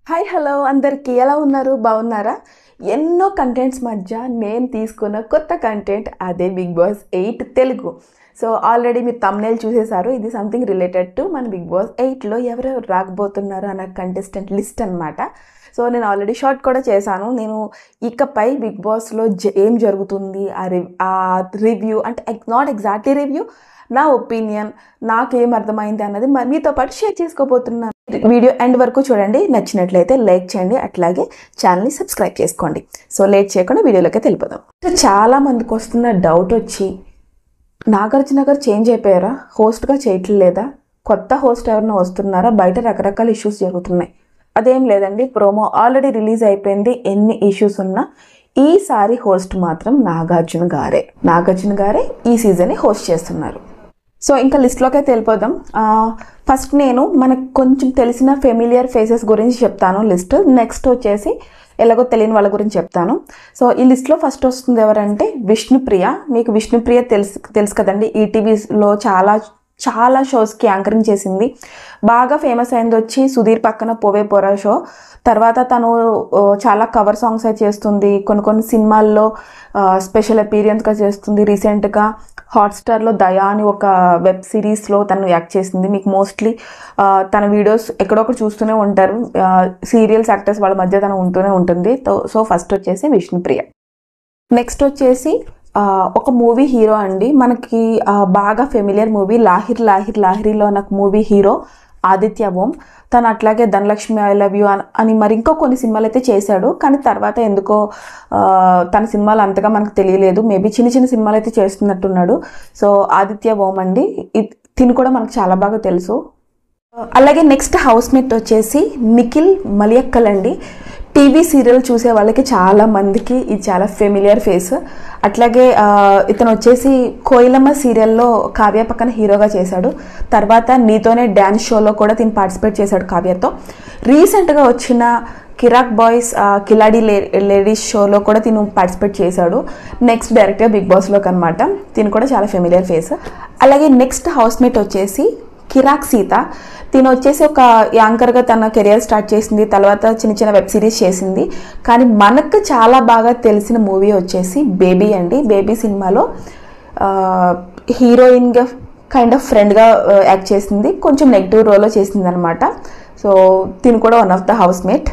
Hi hello అందరికీ ఎలా ఉన్నారు బాగున్నారా ఎన్నో కంటెంట్స్ మధ్య నేను తీసుకున్న కొత్త కంటెంట్ అదే Bigg Boss 8 Telugu so already మీరు థంబ్నెయిల్ చూసేశారు ఇది సంథింగ్ రిలేటెడ్ టు మన బిగ్ బాస్ 8లో ఎవరెవరు రాకపోతున్నారు అన్న కంటెస్టెంట్ లిస్ట్ అనమాట సో నేను ఆల్రెడీ షార్ట్ కూడా చేశాను నేను ఇకపై బిగ్ బాస్లో ఏం జరుగుతుంది ఆ రివ్యూ అంటే నాట్ ఎగ్జాక్ట్లీ రివ్యూ నా ఒపీనియన్ నాకేం అర్థమైంది అన్నది మీతో పాటు షేర్ చేసుకోబోతున్నాను వీడియో ఎండ్ వరకు చూడండి నచ్చినట్లయితే లైక్ చేయండి అట్లాగే ఛానల్ని సబ్స్క్రైబ్ చేసుకోండి సో లేట్ చేయకుండా వీడియోలోకి వెళ్ళిపోదాం చాలా మందికి వస్తున్న డౌట్ వచ్చి నాగార్జున గారు చేంజ్ అయిపోయారా హోస్ట్గా చేయట్లేదా కొత్త హోస్ట్ ఎవరైనా వస్తున్నారా బయట రకరకాల ఇష్యూస్ జరుగుతున్నాయి అదేం లేదండి ప్రోమో ఆల్రెడీ రిలీజ్ అయిపోయింది ఎన్ని ఇష్యూస్ ఉన్నా ఈసారి హోస్ట్ మాత్రం నాగార్జున గారే ఈ సీజన్ని హోస్ట్ చేస్తున్నారు సో ఇంకా లిస్ట్లోకి అయితే వెళ్ళిపోదాం ఫస్ట్ నేను మనకు కొంచెం తెలిసిన ఫెమిలియర్ ఫేసెస్ గురించి చెప్తాను లిస్ట్ నెక్స్ట్ వచ్చేసి ఎలాగో తెలియని వాళ్ళ గురించి చెప్తాను సో ఈ లిస్ట్లో ఫస్ట్ వస్తుంది ఎవరంటే విష్ణుప్రియ మీకు విష్ణుప్రియ తెలుసు కదండి ఈటీవీలో చాలా షోస్కి యాంకరింగ్ చేసింది బాగా ఫేమస్ అయింది వచ్చి సుధీర్ పక్కన పోవే పోరా షో తర్వాత తను చాలా కవర్ సాంగ్స్ అయితే చేస్తుంది కొన్ని సినిమాల్లో స్పెషల్ అపీరియన్స్గా చేస్తుంది రీసెంట్గా హాట్స్టార్లో దయా అని ఒక వెబ్ సిరీస్లో తను యాక్ట్ చేసింది మీకు మోస్ట్లీ తన వీడియోస్ ఎక్కడొక్కడ చూస్తూనే ఉంటారు సీరియల్స్ యాక్టర్స్ వాళ్ళ మధ్య తను ఉంటూనే ఉంటుంది సో ఫస్ట్ వచ్చేసి విష్ణుప్రియ నెక్స్ట్ వచ్చేసి ఒక మూవీ హీరో అండి మనకి బాగా ఫెమిలియర్ మూవీ లాహిరిలో నాకు మూవీ హీరో ఆదిత్య ఓం తను అట్లాగే ధనలక్ష్మి ఐ లవ్ యూ అని మరి ఇంకో కొన్ని సినిమాలు అయితే చేశాడు కానీ తర్వాత ఎందుకో తన సినిమాలు అంతగా మనకు తెలియలేదు మేబీ చిన్న సినిమాలు అయితే చేస్తున్నట్టున్నాడు సో ఆదిత్య ఓం అండి తిని కూడా మనకు చాలా బాగా తెలుసు అలాగే నెక్స్ట్ హౌస్ మేట్ వచ్చేసి నిఖిల్ మలియక్కల్ అండి టీవీ సీరియల్ చూసే వాళ్ళకి చాలా మందికి ఇది చాలా ఫెమిలియర్ ఫేస్ అట్లాగే ఇతను వచ్చేసి కోయిలమ్మ సీరియల్లో కావ్య పక్కన హీరోగా చేశాడు తర్వాత నీతోనే డ్యాన్స్ షోలో కూడా తిని పార్టిసిపేట్ చేశాడు కావ్యతో రీసెంట్గా వచ్చిన కిరాక్ బాయ్స్ కిలాడి లేడీస్ షోలో కూడా తిను పార్టిసిపేట్ చేశాడు నెక్స్ట్ డైరెక్ట్గా బిగ్ బాస్లోకి అనమాట తిను కూడా చాలా ఫెమిలియర్ ఫేస్ అలాగే నెక్స్ట్ హౌస్ మేట్ వచ్చేసి కిరాక్ సీత తిను వచ్చేసి ఒక యాంకర్గా తన కెరియర్ స్టార్ట్ చేసింది తర్వాత చిన్న వెబ్ సిరీస్ చేసింది కానీ మనకు చాలా బాగా తెలిసిన మూవీ వచ్చేసి బేబీ అండి బేబీ సినిమాలో హీరోయిన్గా కైండ్ ఆఫ్ ఫ్రెండ్గా యాక్ట్ చేసింది కొంచెం నెగిటివ్ రోల్లో చేసింది అనమాట సో తిను కూడా one of the housemate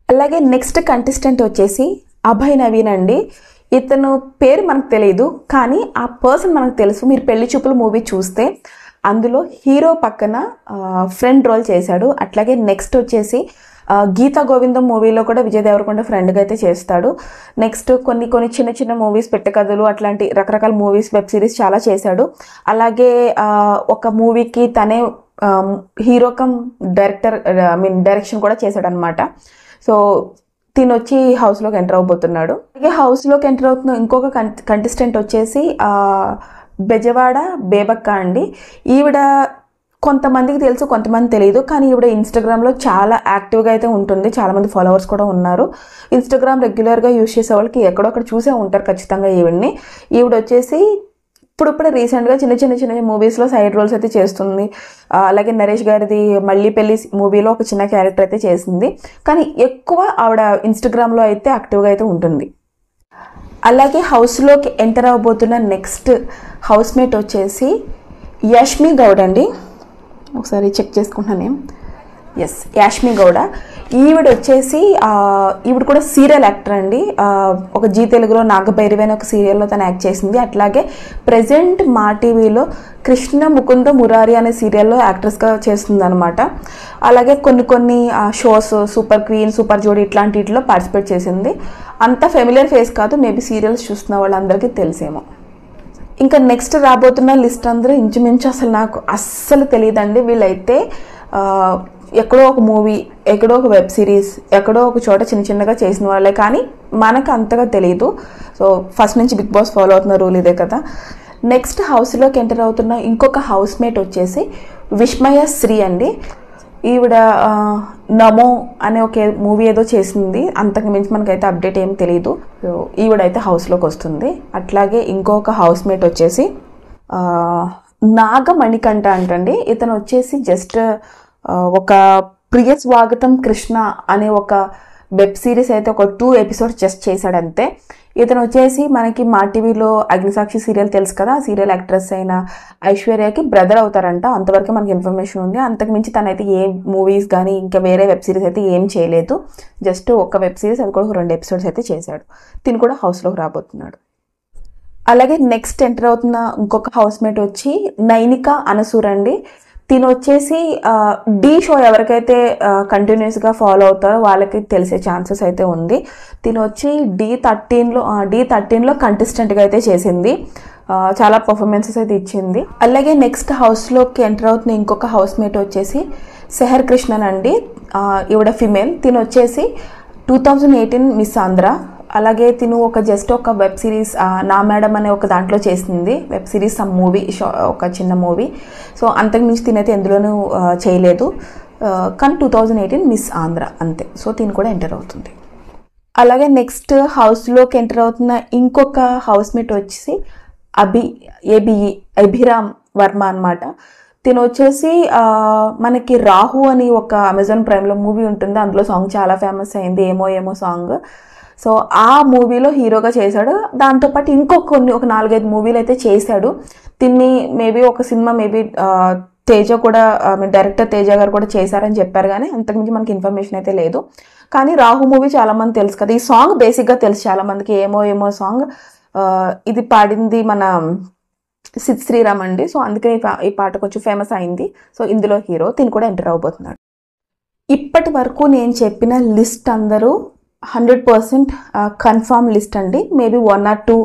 అలాగే నెక్స్ట్ కంటెస్టెంట్ వచ్చేసి అభయ్ నవీన్ అండి ఇతను పేరు మనకు తెలియదు కానీ ఆ పర్సన్ మనకు తెలుసు మీరు పెళ్లి చూపుల మూవీ చూస్తే అందులో హీరో పక్కన ఫ్రెండ్ రోల్ చేశాడు అట్లాగే నెక్స్ట్ వచ్చేసి గీతా గోవిందం మూవీలో కూడా విజయ్ దేవరకొండ ఫ్రెండ్గా అయితే చేస్తాడు నెక్స్ట్ కొన్ని చిన్న మూవీస్ పెట్టకథలు అట్లాంటి రకరకాల మూవీస్ వెబ్ సిరీస్ చాలా చేశాడు అలాగే ఒక మూవీకి తనే హీరో కమ్ డైరెక్టర్ డైరెక్షన్ కూడా చేశాడు అనమాట సో తినొచ్చి హౌస్లోకి ఎంటర్ అవబోతున్నాడు అలాగే హౌస్లోకి ఎంటర్ అవుతున్న ఇంకొక కంటెస్టెంట్ వచ్చేసి బెజవాడ బేబక్క అండి ఈవిడ కొంతమందికి తెలుసు కొంతమంది తెలియదు కానీ ఈవిడ ఇన్స్టాగ్రామ్లో చాలా యాక్టివ్గా అయితే ఉంటుంది చాలామంది ఫాలోవర్స్ కూడా ఉన్నారు ఇన్స్టాగ్రామ్ రెగ్యులర్గా యూజ్ చేసే వాళ్ళకి ఎక్కడొక్కడ చూసే ఉంటారు ఖచ్చితంగా ఈవిడ వచ్చేసి ఇప్పుడిప్పుడే రీసెంట్గా చిన్న మూవీస్లో సైడ్ రోల్స్ అయితే చేస్తుంది అలాగే నరేష్ గారిది మళ్ళీ పెళ్లి మూవీలో ఒక చిన్న క్యారెక్టర్ అయితే చేసింది కానీ ఎక్కువ ఆవిడ ఇన్స్టాగ్రామ్లో అయితే యాక్టివ్గా అయితే ఉంటుంది అలాగే హౌస్లోకి ఎంటర్ అవ్వబోతున్న నెక్స్ట్ హౌస్ మేట్ వచ్చేసి యాష్మి గౌడ్ అండి ఒకసారి చెక్ చేసుకుంటున్నాను ఎస్ యాష్మి గౌడ ఈవిడ వచ్చేసి ఈవిడ కూడా సీరియల్ యాక్టర్ అండి ఒక జీ తెలుగులో నాగభైరవి అనే ఒక సీరియల్లో తను యాక్ట్ చేసింది అట్లాగే ప్రజెంట్ మా టీవీలో కృష్ణ ముకుంద మురారి అనే సీరియల్లో యాక్ట్రెస్గా చేస్తుంది అనమాట అలాగే కొన్ని షోస్ సూపర్ క్వీన్ సూపర్ జోడీ ఇట్లాంటిలో పార్టిసిపేట్ చేసింది అంత ఫెమిలియర్ ఫేస్ కాదు మేబీ సీరియల్స్ చూస్తున్న వాళ్ళందరికీ తెలిసేమో ఇంకా నెక్స్ట్ రాబోతున్న లిస్ట్ అందరూ ఇంచుమించు అసలు నాకు అస్సలు తెలియదండి వీళ్ళైతే ఎక్కడో ఒక మూవీ ఎక్కడో ఒక వెబ్ సిరీస్ ఎక్కడో ఒక చోట చిన్నగా చేసిన వాళ్ళే కానీ మనకు అంతగా తెలియదు సో ఫస్ట్ నుంచి బిగ్ బాస్ ఫాలో అవుతున్న రూల్ ఇదే కదా నెక్స్ట్ హౌస్లోకి ఎంటర్ అవుతున్న ఇంకొక హౌస్ మేట్ వచ్చేసి విస్మయ శ్రీ అండి ఈవిడ నమో అనే ఒక మూవీ ఏదో చేసింది అంతకు మించి మనకైతే అప్డేట్ ఏం తెలియదు సో ఈవిడైతే హౌస్లోకి వస్తుంది అట్లాగే ఇంకొక హౌస్ మేట్ వచ్చేసి నాగమణికంఠ అంటండి ఇతను వచ్చేసి జస్ట్ ఒక ప్రియ స్వాగతం కృష్ణ అనే ఒక వెబ్ సిరీస్ అయితే ఒక 2 ఎపిసోడ్స్ జస్ట్ చేశాడంతే. ఇతను వచ్చేసి మనకి మా టీవీలో అగ్నిసాక్షి సీరియల్ తెలుసు కదా, సీరియల్ యాక్ట్రెస్ అయిన ఐశ్వర్యకి బ్రదర్ అవుతారంట. అంతవరకు మనకి ఇన్ఫర్మేషన్ ఉంది. అంతకుమించి తనైతే ఏ మూవీస్ కానీ ఇంకా వేరే వెబ్ సిరీస్ అయితే ఏం చేయలేదు. జస్ట్ ఒక వెబ్ సిరీస్, అది కూడా 2 ఎపిసోడ్స్ అయితే చేశాడు. తిను కూడా హౌస్లోకి రాబోతున్నాడు. అలాగే నెక్స్ట్ ఎంటర్ అవుతున్న ఇంకొక హౌస్ మేట్ వచ్చి నైనిక అనసూర్ అండి. తిను వచ్చేసి డి షో ఎవరికైతే కంటిన్యూస్గా ఫాలో అవుతారో వాళ్ళకి తెలిసే ఛాన్సెస్ అయితే ఉంది. తిను వచ్చి D13లో కంటెస్టెంట్గా అయితే చేసింది. చాలా పర్ఫార్మెన్సెస్ అయితే ఇచ్చింది. అలాగే నెక్స్ట్ హౌస్లోకి ఎంటర్ అవుతున్న ఇంకొక హౌస్ మేట్ వచ్చేసి సెహర్ కృష్ణన్ అండి. ఈవిడ ఫిమేల్. తిను వచ్చేసి 2018 మిస్ ఆంధ్ర. అలాగే తిను జస్ట్ ఒక వెబ్ సిరీస్ నా మేడం అనే ఒక దాంట్లో చేసింది. వెబ్ సిరీస్ మూవీ, ఒక చిన్న మూవీ. సో అంతకుమించి తినైతే ఎందులోనూ చేయలేదు. కానీ 2018 మిస్ ఆంధ్ర అంతే. సో తిను కూడా ఎంటర్ అవుతుంది. అలాగే నెక్స్ట్ హౌస్లోకి ఎంటర్ అవుతున్న ఇంకొక హౌస్ మేట్ వచ్చేసి అభిరామ్ వర్మ అనమాట. తిను వచ్చేసి మనకి రాహు అని ఒక అమెజాన్ ప్రైమ్లో మూవీ ఉంటుంది. అందులో సాంగ్ చాలా ఫేమస్ అయింది, ఏమో ఏమో సాంగ్. సో ఆ మూవీలో హీరోగా చేశాడు. దాంతోపాటు ఒక 4-5 మూవీలు అయితే చేశాడు. తిన్ని మేబీ ఒక సినిమా తేజ కూడా, డైరెక్టర్ తేజ గారు కూడా చేశారని చెప్పారు, కానీ అంతకుమించి మనకి ఇన్ఫర్మేషన్ అయితే లేదు. కానీ రాహు మూవీ చాలా మంది తెలుసు కదా. ఈ సాంగ్ బేసిక్గా తెలుసు చాలా మందికి, ఏమో ఏమో సాంగ్. ఇది పాడింది మన సిద్ శ్రీరామ్ అండి. సో అందుకని ఈ పాట కొంచెం ఫేమస్ అయింది. సో ఇందులో హీరో తిని కూడా ఎంటర్ అవబోతున్నాడు. ఇప్పటి వరకు నేను చెప్పిన లిస్ట్ అందరూ 100% కన్ఫామ్ లిస్ట్ అండి. మేబీ 1 or 2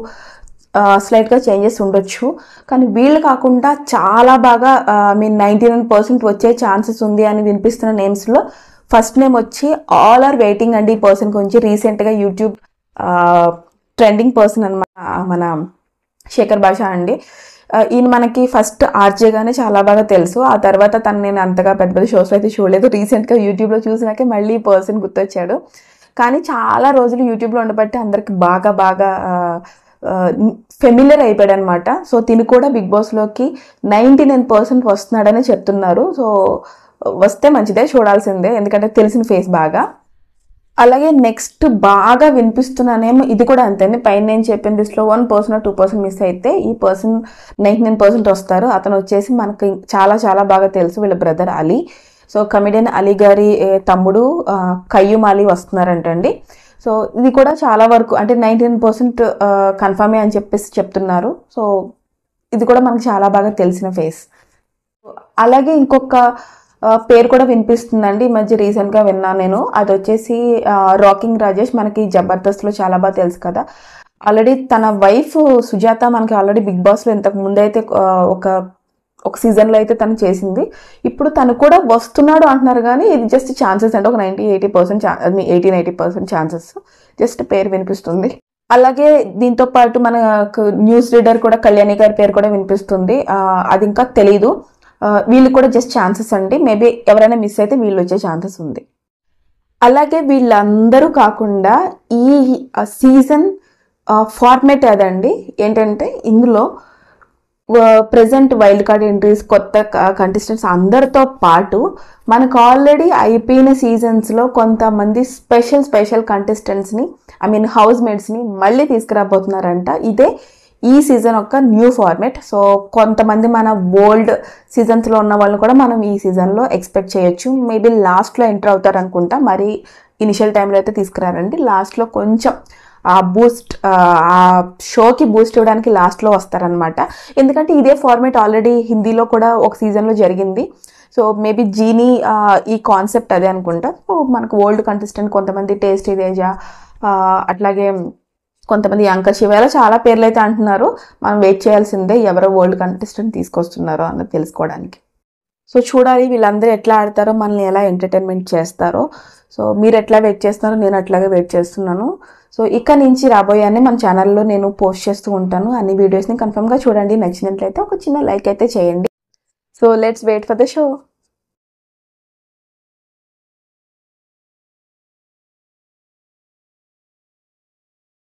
స్లైట్గా చేంజెస్ ఉండొచ్చు. కానీ వీళ్ళు కాకుండా చాలా బాగా 99% వచ్చే ఛాన్సెస్ ఉంది అని వినిపిస్తున్న నేమ్స్లో ఫస్ట్ నేమ్ వచ్చి ఆల్ ఆర్ వెయిటింగ్ అండి. ఈ పర్సన్ గురించి రీసెంట్గా యూట్యూబ్ ట్రెండింగ్ పర్సన్ అనమాట, మన శేఖర్ భాష అండి. ఈయన మనకి ఫస్ట్ ఆర్జేగానే చాలా బాగా తెలుసు. ఆ తర్వాత తను నేను అంతగా పెద్ద పెద్ద షోస్లో అయితే చూడలేదు. రీసెంట్గా యూట్యూబ్లో చూసినాకే మళ్ళీ ఈ పర్సన్ గుర్తొచ్చాడు. కానీ చాలా రోజులు యూట్యూబ్లో ఉండబట్టి అందరికి బాగా ఫెమిలియర్ అయిపోయాడు అనమాట. సో తిని కూడా బిగ్ బాస్లోకి 99% వస్తున్నాడని చెప్తున్నారు. సో వస్తే మంచిదే, చూడాల్సిందే, ఎందుకంటే తెలిసిన ఫేస్ బాగా. అలాగే నెక్స్ట్ బాగా వినిపిస్తున్నానేమో ఇది కూడా అంతే. పైన నేను చెప్పిన లిస్ట్లో 1% or 2% మిస్ అయితే ఈ పర్సన్ 99% వస్తారు. అతను వచ్చేసి మనకి చాలా చాలా బాగా తెలుసు, వీళ్ళ brother Ali. So comedian Ali గారి తమ్ముడు కయ్యూమ్ అలీ వస్తున్నారంటండి. సో ఇది కూడా చాలా వరకు అంటే 99% కన్ఫర్మే అని చెప్పేసి చెప్తున్నారు. సో ఇది కూడా మనకు చాలా బాగా తెలిసిన ఫేస్. అలాగే ఇంకొక పేరు కూడా వినిపిస్తుందండి, ఈ మధ్య రీసెంట్గా విన్నాను నేను. అది వచ్చేసి రాకింగ్ రాజేష్. మనకి జబర్దస్త్లో చాలా బాగా తెలుసు కదా. ఆల్రెడీ తన వైఫ్ సుజాత మనకి ఆల్రెడీ బిగ్ బాస్లో ఇంతకు ముందైతే ఒక సీజన్లో అయితే తను చేసింది. ఇప్పుడు తను కూడా వస్తున్నాడు అంటున్నారు, కానీ ఇది జస్ట్ ఛాన్సెస్ అంటే ఒక 80-90% ఛాన్సెస్. జస్ట్ పేరు వినిపిస్తుంది. అలాగే దీంతో పాటు మనకు న్యూస్ రీడర్ కూడా కళ్యాణి గారి పేరు కూడా వినిపిస్తుంది. అది ఇంకా తెలీదు. వీళ్ళు కూడా జస్ట్ ఛాన్సెస్ అండి. మేబీ ఎవరైనా మిస్ అయితే వీళ్ళు వచ్చే ఛాన్సెస్ ఉంది. అలాగే వీళ్ళందరూ కాకుండా ఈ సీజన్ ఫార్మేట్ అదండి. ఏంటంటే ఇందులో ప్రెజెంట్ వైల్డ్ కార్డ్ ఎంట్రీస్, కొత్త కంటెస్టెంట్స్ అందరితో పాటు మనకు ఆల్రెడీ అయిపోయిన సీజన్స్లో కొంతమంది స్పెషల్ కంటెస్టెంట్స్ని, హౌస్ మేట్స్ని మళ్ళీ తీసుకురాబోతున్నారంట. ఇదే ఈ సీజన్ ఒక న్యూ ఫార్మేట్. సో కొంతమంది మన ఓల్డ్ సీజన్స్లో ఉన్న వాళ్ళని కూడా మనం ఈ సీజన్లో ఎక్స్పెక్ట్ చేయొచ్చు. మేబీ లాస్ట్లో ఎంటర్ అవుతారు అనుకుంటా. మరి ఇనిషియల్ టైంలో అయితే తీసుకురారండి. లాస్ట్లో కొంచెం ఆ షోకి బూస్ట్ ఇవ్వడానికి లాస్ట్లో వస్తారనమాట. ఎందుకంటే ఇదే ఫార్మేట్ ఆల్రెడీ హిందీలో కూడా ఒక సీజన్లో జరిగింది. సో మేబీ జీనీ ఈ కాన్సెప్ట్ అదే అనుకుంటా. సో మనకు ఓల్డ్ కంటెస్టెంట్ కొంతమంది టేస్టీ తేజ, అట్లాగే కొంతమంది యాంకర్ శివ, ఇలా చాలా పేర్లు అయితే అంటున్నారు. మనం వెయిట్ చేయాల్సిందే ఎవరో ఓల్డ్ కంటెస్టెంట్ తీసుకొస్తున్నారో అన్నది తెలుసుకోవడానికి. సో చూడాలి వీళ్ళందరూ ఎట్లా ఆడతారో, మనల్ని ఎలా ఎంటర్టైన్మెంట్ చేస్తారో. సో మీరు ఎట్లా వెయిట్ చేస్తున్నారో నేను అట్లాగే వెయిట్ చేస్తున్నాను. సో ఇక నుంచి రాబోయే మన ఛానల్లో నేను పోస్ట్ చేస్తూ ఉంటాను. అన్ని వీడియోస్ని కన్ఫర్మ్గా చూడండి. నచ్చినట్లయితే ఒక చిన్న లైక్ అయితే చేయండి. So let's wait for the show.